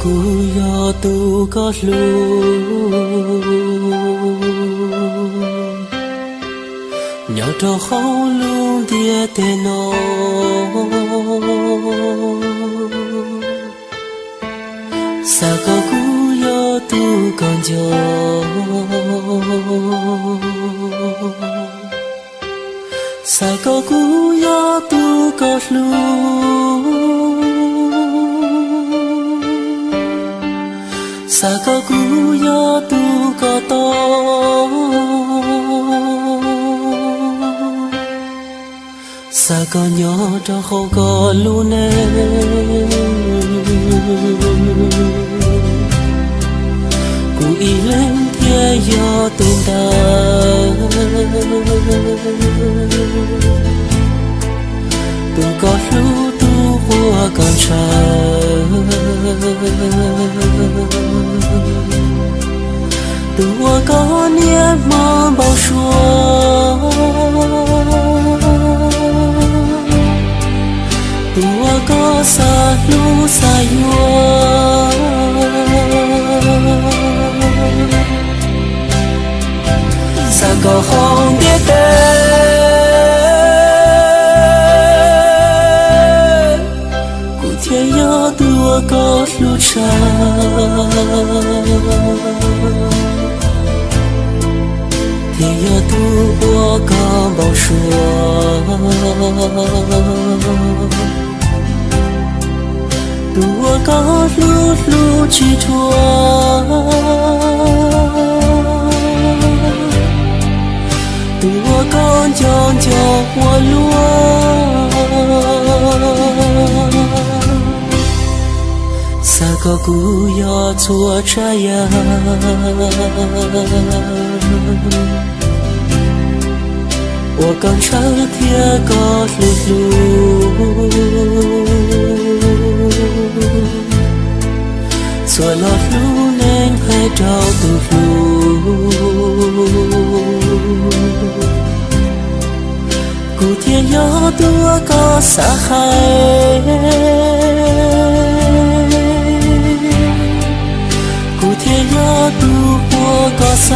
cú yo tu có lu nhỏ trò khâu luôn tia tê nó sa có cú yo tu còn gió sa có cú yo tu có lu sa có cú yo tu có to sa có nhỏ cho không có luôn em cú ý lên thiên yo tu ta tu có lu tu hoa còn tua có niệm mơ bao xua tua có xa lu xa yua xa có không biết tên cụ thiên yo tua có lu cha thì giờ tu qua cả bao xua tu có lu chỉ thua tu con cho qua lúa sa có cú yo chua trái我刚唱天歌露露，做了路能还找到路，古天要多个撒海，古天要多我个塞。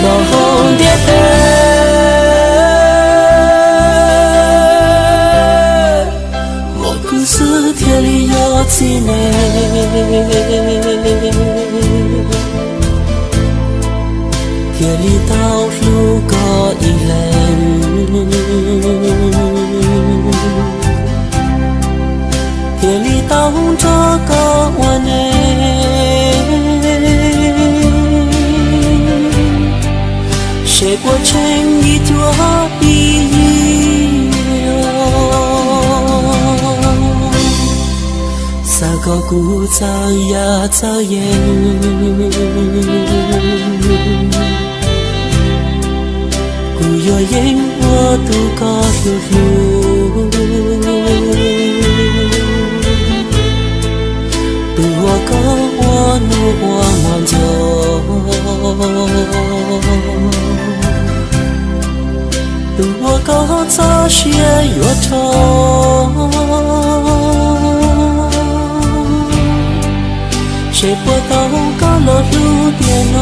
我红蝶飞，我故事天里有几内，天里道路个一人，天里道这个我内。谁过成一朵一撒个古早呀早烟，古有烟我都告诉路，都我告我努我望着。我高早些越长，谁不到高了路边哦？